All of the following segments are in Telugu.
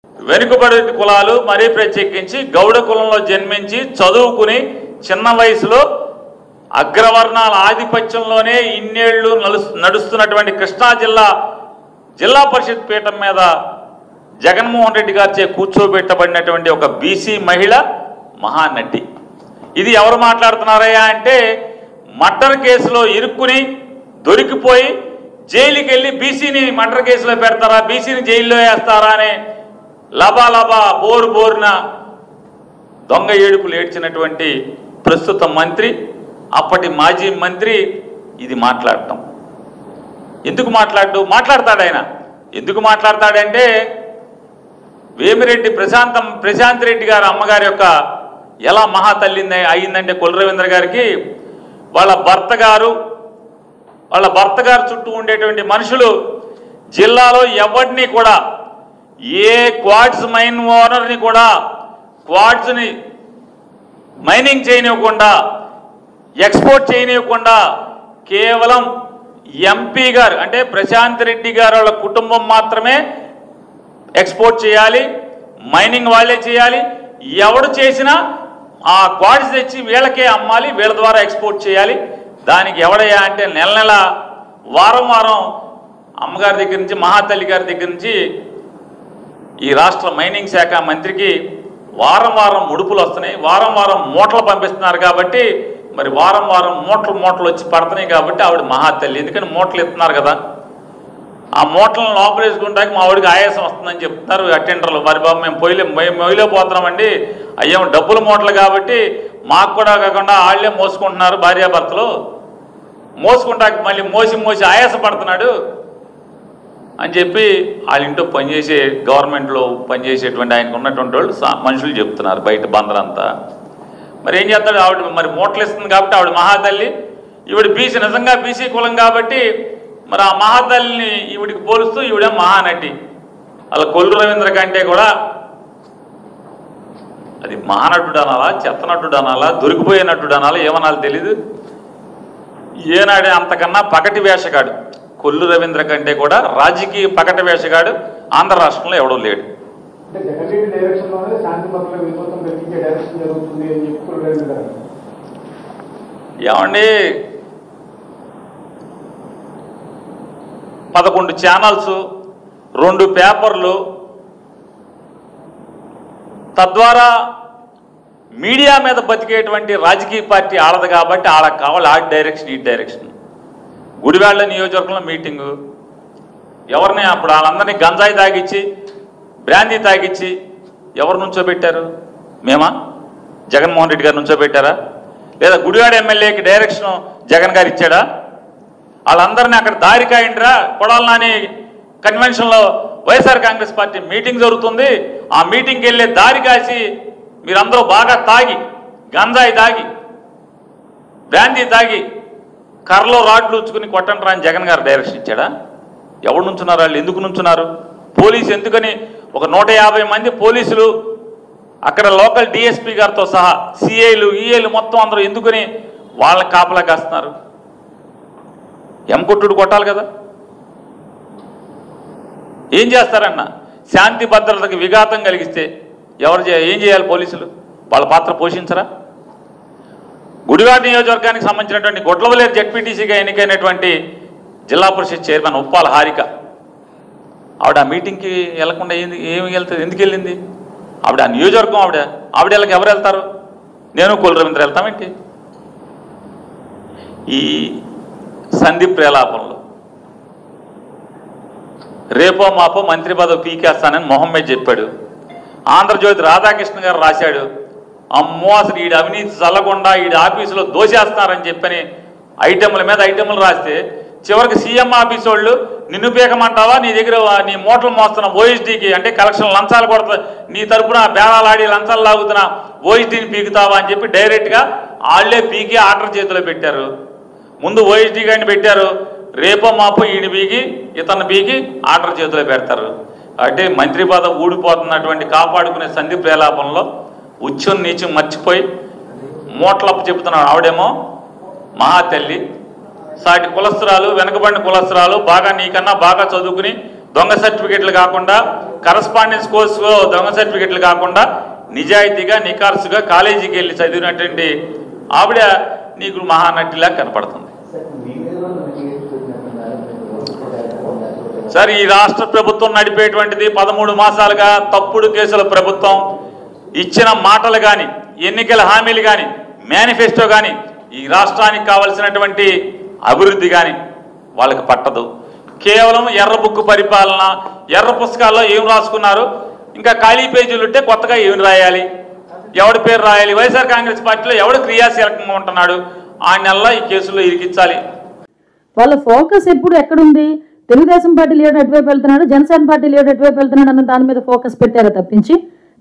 వెనుకబడి కులాలు మరీ ప్రత్యేకించి గౌడ కులంలో జన్మించి చదువుకుని చిన్న వయసులో అగ్రవర్ణాల ఆధిపత్యంలోనే ఇన్నేళ్లు నడుస్తున్నటువంటి కృష్ణా జిల్లా పరిషత్ పీఠం మీద జగన్మోహన్ రెడ్డి గారిచే కూర్చోబెట్టబడినటువంటి ఒక బీసీ మహిళ మహానటి. ఇది ఎవరు మాట్లాడుతున్నారయ్యా అంటే మర్డర్ కేసులో ఇరుక్కుని దొరికిపోయి జైలుకి వెళ్ళి బీసీని మర్డర్ కేసులో పెడతారా, బీసీని జైల్లో వేస్తారా అనే లబాలబా బోరున దొంగ ఏడుపులు ఏడ్చినటువంటి ప్రస్తుత మంత్రి, అప్పటి మాజీ మంత్రి ఇది మాట్లాడటం. ఎందుకు మాట్లాడతాడు ఆయన? ఎందుకు మాట్లాడతాడంటే వేమిరెడ్డి ప్రశాంత్ రెడ్డి గారి అమ్మగారి యొక్క ఎలా మహాతల్లి అయిందంటే కొల్లు రవీంద్ర గారికి వాళ్ళ భర్త గారు చుట్టూ ఉండేటువంటి మనుషులు జిల్లాలో ఎవరిని కూడా ఏ క్వార్ట్స్ మైన్ ఓనర్ని కూడా క్వార్ట్స్ని మైనింగ్ చేయనివ్వకుండా, ఎక్స్పోర్ట్ చేయనివ్వకుండా కేవలం ఎంపీ గారు అంటే ప్రశాంత్ రెడ్డి గారు వాళ్ళ కుటుంబం మాత్రమే ఎక్స్పోర్ట్ చేయాలి, మైనింగ్ వాళ్ళే చేయాలి. ఎవడు చేసినా ఆ క్వార్ట్స్ తెచ్చి వీళ్ళకే అమ్మాలి, వీళ్ళ ద్వారా ఎక్స్పోర్ట్ చేయాలి. దానికి ఎవడయ్యా అంటే నెల వారం అమ్మగారి దగ్గర నుంచి మహాతల్లి గారి దగ్గర నుంచి ఈ రాష్ట్ర మైనింగ్ శాఖ మంత్రికి వారం ముడుపులు వస్తున్నాయి, వారం మూటలు పంపిస్తున్నారు. కాబట్టి మరి వారం మూటలు వచ్చి పడుతున్నాయి కాబట్టి ఆవిడ మహాతల్లి. ఎందుకని మూటలు ఇస్తున్నారు కదా, ఆ మూటలను లోపలేసుకుంటాక మా ఆవిడకి ఆయాసం వస్తుందని చెప్తున్నారు అటెండర్లు. మరి బాబు మేము మొయిలేపోతున్నామండి, అయ్యేమో డబ్బుల మూటలు కాబట్టి మాకు కూడా కాకుండా వాళ్ళే మోసుకుంటున్నారు, భార్యాభర్తలు మోసుకుంటాక మళ్ళీ మోసి ఆయాసపడుతున్నాడు అని చెప్పి వాళ్ళ ఇంట్లో పనిచేసే గవర్నమెంట్లో పనిచేసేటువంటి ఆయనకు ఉన్నటువంటి వాళ్ళు మనుషులు చెప్తున్నారు బయట బందరంతా. మరి ఏం చేస్తాడు? ఆవిడ మరి మూటలు ఇస్తుంది కాబట్టి ఆవిడ మహాతల్లి, ఈవిడ బీసీ, నిజంగా బీసీ కులం కాబట్టి మరి ఆ మహాతల్లిని ఈవిడికి పోలుస్తూ ఈవిడే మహానటి. అలా కొల్లు రవీంద్ర కంటే కూడా అది మహానటుడు అనాలా, చెత్తనటుడు అనాలా, దొరికిపోయినట్టుడు అనాలా, ఏమనాలో తెలీదు. ఏనాడే అంతకన్నా పగటి వేషగాడు కొల్లు రవీంద్ర కంటే కూడా రాజకీయ పగటి వేషగాడు ఆంధ్ర రాష్ట్రంలో ఎవడూ లేడు. ఏమండి 11 ఛానల్స్, 2 పేపర్లు, తద్వారా మీడియా మీద బతికేటువంటి రాజకీయ పార్టీ ఆడదు కాబట్టి ఆడకు కావాలి ఆ డైరెక్షన్ ఈ డైరెక్షన్. గుడివాళ్ళ నియోజకవర్గంలో మీటింగు, ఎవరిని అప్పుడు వాళ్ళందరినీ గంజాయి తాగిచ్చి బ్రాందీ తాగిచ్చి ఎవరు నుంచోబెట్టారు? మేమా? జగన్మోహన్ రెడ్డి గారు నుంచోబెట్టారా? లేదా గుడివాడ ఎమ్మెల్యేకి డైరెక్షన్ జగన్ గారు ఇచ్చాడా? వాళ్ళందరినీ అక్కడ దారి కాయండిరా, కొడాలి నాని కన్వెన్షన్లో వైఎస్ఆర్ కాంగ్రెస్ పార్టీ మీటింగ్ జరుగుతుంది, ఆ మీటింగ్కి వెళ్ళే దారి కాసి మీరందరూ బాగా తాగి గంజాయి తాగి బ్రాందీ తాగి కర్రలో రాడ్లు ఉచ్చుకుని కొట్టండి అని జగన్ గారు డైరెక్షన్ ఇచ్చాడా? ఎవరు నుంచున్నారు? వాళ్ళు ఎందుకు నుంచున్నారు? పోలీసు ఎందుకని ఒక 150 మంది పోలీసులు అక్కడ లోకల్ డిఎస్పీ గారితో సహా సిఐలు ఈఏలు మొత్తం అందరూ ఎందుకని వాళ్ళని కాపలా కాస్తున్నారు? ఎంకొట్టుడు కొట్టాలి కదా. ఏం చేస్తారన్న? శాంతి భద్రతకు విఘాతం కలిగిస్తే ఏం చేయాలి పోలీసులు? వాళ్ళ పాత్ర పోషించరా? గుడివాడ నియోజకవర్గానికి సంబంధించినటువంటి గొడ్లవలేరు జెడ్పీటీసీగా ఎన్నికైనటువంటి జిల్లా పరిషత్ చైర్మన్ ఉప్పాల హారిక, ఆవిడ ఆ మీటింగ్కి వెళ్లకుండా ఏమి వెళ్తుంది? ఎందుకు వెళ్ళింది? ఆవిడ ఆ నియోజకవర్గం ఆవిడ వెళ్ళకి ఎవరు వెళ్తారు? నేను కొల్లు రవీంద్ర వెళ్తామేంటి? ఈ సందీప్ ప్రేలాపంలో రేపో మాపో మంత్రి పదవి పీకేస్తానని మొహమ్మద్ చెప్పాడు. ఆంధ్రజ్యోతి రాధాకృష్ణ గారు రాశాడు, అమ్మో అసలు ఈడు అవినీతి చల్లకుండా ఈడు ఆఫీసులో దోసేస్తున్నారని చెప్పని ఐటెంల మీద ఐటెంలు రాస్తే చివరికి సీఎం ఆఫీస్ వాళ్ళు నిన్ను పీకమంటావా, నీ దగ్గర నీ మూటలు మోస్తున్న ఓఎస్డీకి అంటే కలెక్షన్ లంచాలు కొడతా, నీ తరపున బేరాలాడి లంచాలు లాగుతున్న ఓఎస్డీని పీకుతావా అని చెప్పి డైరెక్ట్గా వాళ్ళే పీకి ఆర్డర్ చేతిలో పెట్టారు. ముందు ఓఎస్డీ గారిని పెట్టారు, రేపో మాపో ఈయన పీకి ఇతను పీకి ఆర్డర్ చేతిలో పెడతారు. అంటే మంత్రి పదవి ఊడిపోతున్నటువంటి కాపాడుకునే సందీప్ ప్రేలాపంలో ఉచ్చం నీచం మర్చిపోయి మూటలప్పు చెబుతున్నాడు. ఆవిడేమో మహాతల్లి, సాటి కులస్తురాలు, వెనకబడిన కులస్తురాలు, బాగా నీకన్నా బాగా చదువుకుని దొంగ సర్టిఫికెట్లు కాకుండా, కరస్పాండెన్స్ కోర్సులో దొంగ సర్టిఫికెట్లు కాకుండా నిజాయితీగా నికార్సుగా కాలేజీకి వెళ్ళి చదివినటువంటి ఆవిడ నీకు మహానటిలా కనపడుతుంది. సార్, ఈ రాష్ట్ర ప్రభుత్వం నడిపేటువంటిది 13 మాసాలుగా తప్పుడు కేసుల ప్రభుత్వం. ఇచ్చిన మాటలు కానీ, ఎన్నికల హామీలు కానీ, మేనిఫెస్టో కానీ, ఈ రాష్ట్రానికి కావలసినటువంటి అభివృద్ధి కానీ వాళ్ళకి పట్టదు. కేవలం ఎర్ర బుక్కు పరిపాలన, ఎర్ర పుస్తకాల్లో ఏం రాసుకున్నారు, ఇంకా ఖాళీ పేజీలు ఉంటే కొత్తగా ఏమి రాయాలి, ఎవడి పేరు రాయాలి, వైఎస్ఆర్ కాంగ్రెస్ పార్టీలో ఎవడు క్రియాశీలకంగా ఉంటున్నాడు, ఆ నెలలో ఈ కేసులో ఇరికించాలి. వాళ్ళ ఫోకస్ ఎప్పుడు ఎక్కడుంది? తెలుగుదేశం పార్టీ లీడర్ ఎటువైపు వెళ్తున్నాడు, జనసేన పార్టీ లీడర్ ఎటువైపు వెళ్తున్నాడు అన్న దాని మీద ఫోకస్ పెట్టారా తప్పించి,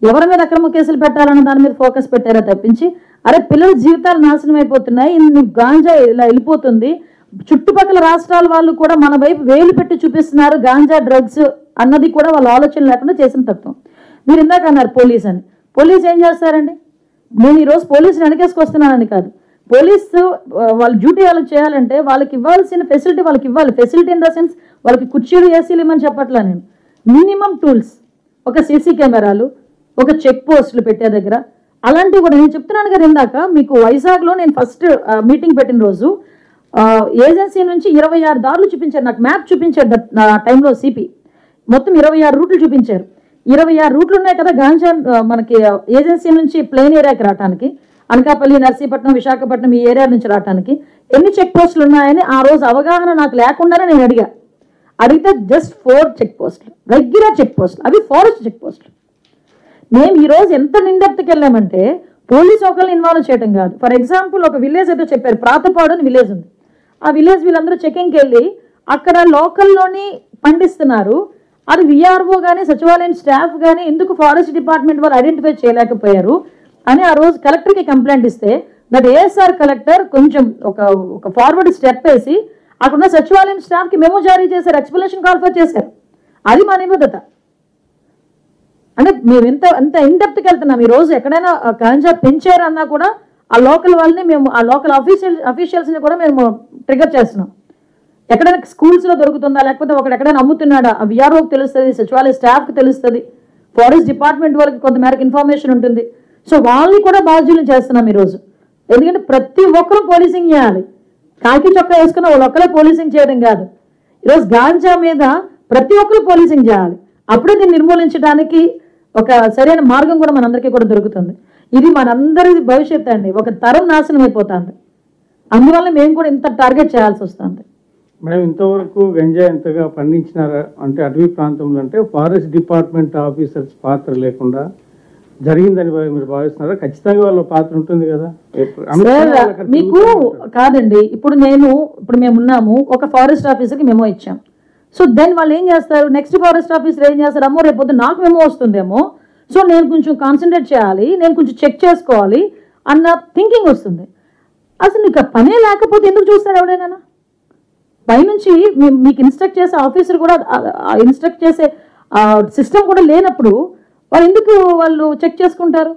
ఎవరి మీద అక్రమ కేసులు పెట్టాలన్న దాని మీద ఫోకస్ పెట్టారా తప్పించి, అరే పిల్లల జీవితాలు నాశనం అయిపోతున్నాయి, గాంజా ఇలా వెళ్ళిపోతుంది, చుట్టుపక్కల రాష్ట్రాల వాళ్ళు కూడా మన వైపు వేలు పెట్టి చూపిస్తున్నారు గాంజా డ్రగ్స్ అన్నది కూడా వాళ్ళ ఆలోచన లేకుండా చేసిన తత్వం. మీరు ఇందాక అన్నారు పోలీస్ అని. పోలీస్ ఏం చేస్తారండి? నేను ఈరోజు పోలీసుని వెనకేసుకొస్తున్నానని కాదు, పోలీసు వాళ్ళ డ్యూటీ వాళ్ళకి చేయాలంటే వాళ్ళకి ఇవ్వాల్సిన ఫెసిలిటీ వాళ్ళకి ఇవ్వాలి. ఫెసిలిటీ ఇన్ ద సెన్స్ వాళ్ళకి కుర్చీలు ఏసీలు ఇవ్వమని చెప్పట్లా నేను. మినిమం టూల్స్, ఒక సీసీ కెమెరాలు, ఒక చెక్ పోస్టులు పెట్టే దగ్గర అలాంటివి కూడా నేను చెప్తున్నాను కదా. ఇందాక మీకు వైజాగ్లో నేను ఫస్ట్ మీటింగ్ పెట్టిన రోజు ఏజెన్సీ నుంచి 26 దారులు చూపించారు, నాకు మ్యాప్ చూపించారు టైంలో సిపి. మొత్తం 26 రూట్లు చూపించారు. 26 రూట్లు ఉన్నాయి కదా గాంజా మనకి ఏజెన్సీ నుంచి ప్లెయిన్ ఏరియాకి రావడానికి, అనకాపల్లి, నర్సీపట్నం, విశాఖపట్నం ఈ ఏరియా నుంచి రావడానికి ఎన్ని చెక్ పోస్టులు ఉన్నాయని ఆ రోజు అవగాహన నాకు లేకుండానే నేను అడిగితే జస్ట్ 4 చెక్ పోస్టులు, రెగ్యులర్ చెక్ పోస్టులు, అవి ఫారెస్ట్ చెక్ పోస్టులు. మేము ఈరోజు ఎంత నిండెప్తకి వెళ్ళామంటే పోలీస్ ఒకరిని ఇన్వాల్వ్ చేయడం కాదు. ఫర్ ఎగ్జాంపుల్ ఒక విలేజ్ అయితే చెప్పారు, ప్రాతపాడు అని విలేజ్ ఉంది. ఆ విలేజ్ వీళ్ళందరూ చెకింగ్కి వెళ్ళి అక్కడ లోకల్లోని పండిస్తున్నారు. అది విఆర్ఓ కానీ సచివాలయం స్టాఫ్ కానీ ఎందుకు ఫారెస్ట్ డిపార్ట్మెంట్ వాళ్ళు ఐడెంటిఫై చేయలేకపోయారు అని ఆ రోజు కలెక్టర్కి కంప్లైంట్ ఇస్తే దట్ ఏఎస్ఆర్ కలెక్టర్ కొంచెం ఒక ఫార్వర్డ్ స్టెప్ వేసి అక్కడున్న సచివాలయం స్టాఫ్కి మెమో జారీ చేశారు, ఎక్స్ప్లెనేషన్ కాల్ఫర్ చేశారు. అది మా నిబద్ధత. అంటే మేము ఎంత ఇన్డెప్త్కి వెళ్తున్నాం. ఈ రోజు ఎక్కడైనా గాంజా పెంచారన్నా కూడా ఆ లోకల్ వాళ్ళని మేము, ఆ లోకల్ అఫీషియల్స్ని కూడా మేము ట్రిగర్ చేస్తున్నాం. ఎక్కడైనా స్కూల్స్లో దొరుకుతుందా, లేకపోతే ఎక్కడైనా అమ్ముతున్నాడా, ఆ విఆర్ఓకి తెలుస్తుంది, సచివాలయ స్టాఫ్కి తెలుస్తుంది, ఫారెస్ట్ డిపార్ట్మెంట్ వాళ్ళకి కొంతమేరకు ఇన్ఫర్మేషన్ ఉంటుంది. సో వాళ్ళని కూడా బాధ్యులను చేస్తున్నాం ఈరోజు. ఎందుకంటే ప్రతి ఒక్కరూ పోలీసింగ్ చేయాలి. కాకి చొక్కా వేసుకున్న వాళ్ళు ఒక్కరే పోలీసింగ్ చేయడం కాదు. ఈరోజు గాంజా మీద ప్రతి ఒక్కరు పోలీసింగ్ చేయాలి. అప్పుడే దీన్ని నిర్మూలించడానికి ఒక సరైన మార్గం కూడా మనందరికీ కూడా దొరుకుతుంది. ఇది మనందరి భవిష్యత్తు అండి. ఒక తరం నాశనం అయిపోతుంది. అందువల్ల మేము కూడా ఇంత టార్గెట్ చేయాల్సి వస్తుంది. మేడం, ఇంతవరకు గంజా ఎంతగా పండించినారా అంటే అటవీ ప్రాంతంలో అంటే ఫారెస్ట్ డిపార్ట్మెంట్ ఆఫీసర్స్ పాత్ర లేకుండా జరిగిందని మీరు భావిస్తున్నారా? ఖచ్చితంగా వాళ్ళ పాత్ర ఉంటుంది కదా. మీకు కాదండి, ఇప్పుడు మేము ఉన్నాము, ఒక ఫారెస్ట్ ఆఫీసర్కి మెమో ఇచ్చాం. సో దెన్ వాళ్ళు ఏం చేస్తారు, నెక్స్ట్ ఫారెస్ట్ ఆఫీసర్ ఏం చేస్తారు, అమ్మో రేపు పొద్దున్న నాకు మెమో వస్తుందేమో, సో నేను కొంచెం కాన్సన్ట్రేట్ చేయాలి, నేను కొంచెం చెక్ చేసుకోవాలి అన్న థింకింగ్ వస్తుంది. అసలు నీకు పనే లేకపోతే ఎందుకు చూస్తాడు ఎవడైనా? పైనుంచి మీకు ఇన్స్ట్రక్ట్ చేసే ఆఫీసర్ కూడా ఇన్స్ట్రక్ట్ చేసే సిస్టమ్ కూడా లేనప్పుడు వాళ్ళు చెక్ చేసుకుంటారు.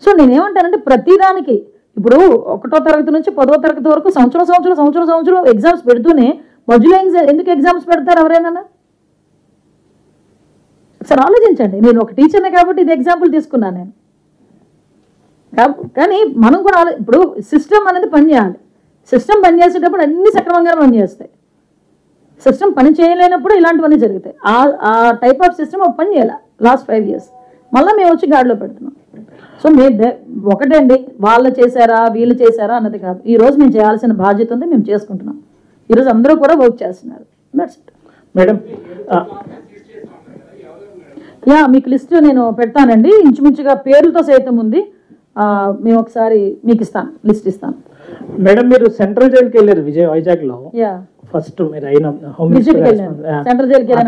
సో నేనేమంటానంటే ప్రతిదానికి ఇప్పుడు 1వ తరగతి నుంచి 10వ తరగతి వరకు సంవత్సరం ఎగ్జామ్స్ పెడుతూనే మధ్యలో ఎందుకు ఎగ్జామ్స్ పెడతారు ఎవరైనా? సార్ ఆలోచించండి. నేను ఒక టీచర్నే కాబట్టి ఇది ఎగ్జాంపుల్ తీసుకున్నాను నేను. కానీ మనం కూడా ఇప్పుడు సిస్టమ్ అనేది పనిచేయాలి. సిస్టమ్ పనిచేసేటప్పుడు అన్ని సక్రమంగా పనిచేస్తాయి. సిస్టమ్ పని చేయలేనప్పుడు ఇలాంటివన్నీ జరుగుతాయి. ఆ టైప్ ఆఫ్ సిస్టమ్ పని చేయాలి. లాస్ట్ 5 years మళ్ళీ మేము వచ్చి గాడిలో పెడుతున్నాం. సో ఒకటండి, వాళ్ళు చేశారా వీళ్ళు చేశారా అన్నది కాదు. ఈరోజు మేము చేయాల్సిన బాధ్యత ఉంది, మేము చేసుకుంటున్నాం. ఈరోజు అందరూ కూడా వర్క్ చేస్తున్నారు. మేడం, మీకు లిస్ట్ నేను పెడతానండి, ఇంచుమించుగా పేర్లతో సైతం ఉంది. మేము ఒకసారి మీకు లిస్ట్ ఇస్తాను. మేడం, మీరు సెంట్రల్ జైలుకి వెళ్ళారు వైజాగ్లో. ఫస్ట్ మీరు అయిన హోమ్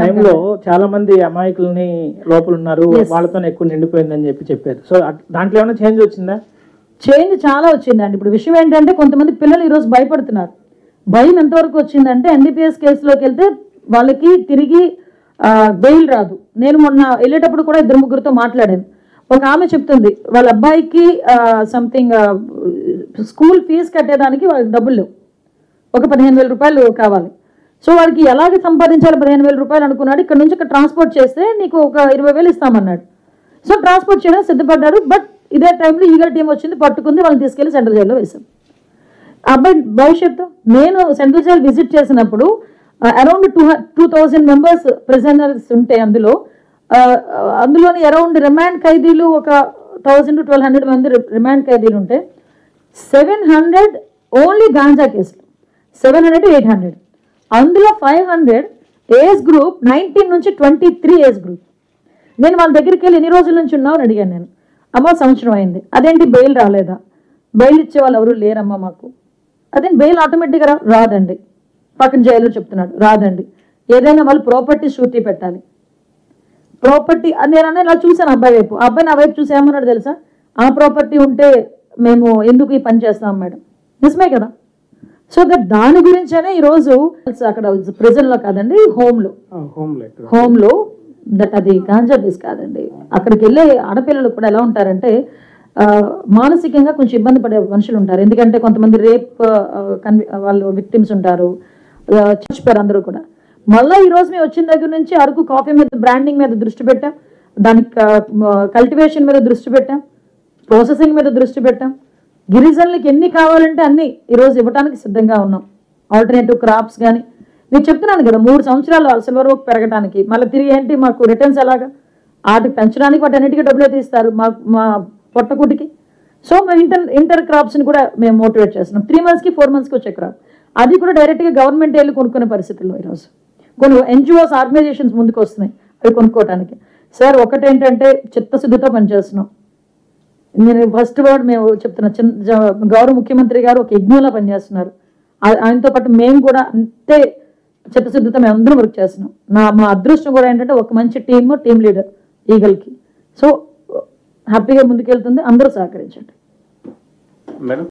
టైంలో చాలా మంది అమాయకుల్ని లోపల ఉన్నారు, వాళ్ళతో ఎక్కువ నిండిపోయిందని చెప్పారు. సో దాంట్లో ఏమైనా చేంజ్ వచ్చిందా? చేంజ్ చాలా వచ్చిందండి. ఇప్పుడు విషయం ఏంటంటే కొంతమంది పిల్లలు ఈరోజు భయపడుతున్నారు. భయం ఎంతవరకు వచ్చిందంటే ఎన్డీపీఎస్ కేసులోకి వెళ్తే వాళ్ళకి తిరిగి బెయిల్ రాదు. నేను మొన్న వెళ్ళేటప్పుడు కూడా 2-3తో మాట్లాడాను. ఒక ఆమె చెప్తుంది వాళ్ళ అబ్బాయికి సంథింగ్ స్కూల్ ఫీజు కట్టేదానికి వాళ్ళకి డబ్బులు లేవు, ఒక 15,000 రూపాయలు కావాలి. సో వాడికి ఎలాగ సంపాదించాలి 15,000 రూపాయలు అనుకున్నాడు. ఇక్కడ నుంచి ఇక్కడ ట్రాన్స్పోర్ట్ చేస్తే నీకు ఒక 20,000 ఇస్తామన్నాడు. సో ట్రాన్స్పోర్ట్ చేయడానికి సిద్ధపడ్డాడు. బట్ ఇదే టైంలో ఈగల్ టీం వచ్చింది, పట్టుకుంది, వాళ్ళని తీసుకెళ్లి సెంట్రల్ జైల్లో వేశాం. అబ్బాయి భవిష్యత్తు, నేను సెంట్రల్ జైలు విజిట్ చేసినప్పుడు అరౌండ్ 2,000 మెంబర్స్ ప్రిజనర్స్ ఉంటే అందులోని అరౌండ్ రిమాండ్ ఖైదీలు ఒక 1,000 to 1,200 మంది రిమాండ్ ఖైదీలు ఉంటే 700 ఓన్లీ గాంజా కేసులు, 700 to 800. అందులో 500 ఏజ్ గ్రూప్ 19 నుంచి 23 ఏజ్ గ్రూప్. నేను వాళ్ళ దగ్గరికి వెళ్ళి ఎన్ని రోజుల నుంచి ఉన్నావు అని అడిగాను. నేను అమ్మ సంవత్సరం అయింది. అదేంటి బెయిల్ రాలేదా? బెయిల్ ఇచ్చే వాళ్ళు ఎవరు లేరమ్మా మాకు. అదే బెయిల్ ఆటోమేటిక్గా రాదండి. పక్కన జైల్లో చెప్తున్నాడు రాదండి. ఏదైనా వాళ్ళు ప్రాపర్టీ షూరిటీ పెట్టాలి. ప్రాపర్టీ నేను ఇలా చూసాను అబ్బాయి వైపు. ఆ అబ్బాయి నా వైపు చూసి ఏమన్నాడు తెలుసా? ఆ ప్రాపర్టీ ఉంటే మేము ఎందుకు ఈ పని చేస్తాం మేడం. నిజమే కదా. సో దాని గురించేనే ఈరోజు అక్కడ ప్రిజన్లో కాదండి, హోమ్లో దట్ అది గాంజా బేస్ కాదండి. అక్కడికి వెళ్ళే ఆడపిల్లలు కూడా ఎలా ఉంటారంటే మానసికంగా కొంచెం ఇబ్బంది పడే మనుషులు ఉంటారు. ఎందుకంటే కొంతమంది రేప్ వాళ్ళు విక్టిమ్స్ ఉంటారు, చచ్చిపోయారు అందరూ కూడా. మళ్ళీ ఈరోజు మేము వచ్చిన దగ్గర నుంచి అరకు కాఫీ మీద బ్రాండింగ్ మీద దృష్టి పెట్టాం, దానికి కల్టివేషన్ మీద దృష్టి పెట్టాం, ప్రాసెసింగ్ మీద దృష్టి పెట్టాం. గిరిజనులకి ఎన్ని కావాలంటే అన్ని ఈరోజు ఇవ్వడానికి సిద్ధంగా ఉన్నాం. ఆల్టర్నేటివ్ క్రాప్స్ కానీ నేను చెప్తున్నాను కదా, 3 సంవత్సరాలు సిల్వర్ ఓక్ పెరగడానికి, మళ్ళీ తిరిగి ఏంటి మాకు రిటర్న్స్ ఎలాగా, వాటికి పెంచడానికి వాటి అన్నిటికీ డబ్బులు అయితే ఇస్తారు మా పొట్టకుటికి. సో మేము ఇంటర్ క్రాప్స్ని కూడా మేము మోటివేట్ చేస్తున్నాం. 3 monthsకి 4 monthsకి వచ్చే క్రాప్, అది కూడా డైరెక్ట్గా గవర్నమెంట్ వెళ్ళి కొనుక్కునే పరిస్థితుల్లో ఈరోజు కొన్ని ఎన్జిఓస్ ఆర్గనైజేషన్స్ ముందుకు వస్తున్నాయి అవి కొనుక్కోవడానికి. సార్ ఒకటేంటంటే చిత్తశుద్ధితో పనిచేస్తున్నాం. నేను ఫస్ట్ వర్డ్ మేము చెప్తున్నా, గౌరవ ముఖ్యమంత్రి గారు ఒక యజ్ఞంలో పనిచేస్తున్నారు. ఆయనతో పాటు మేము కూడా అంతే చిత్తశుద్ధితో మేము అందరం వర్క్ చేస్తున్నాం. మా అదృష్టం కూడా ఏంటంటే ఒక మంచి టీమ్ లీడర్ ఈగల్కి. సో హ్యాపీగా ముందుకెళ్తుంది, అందరూ సహకరించండి.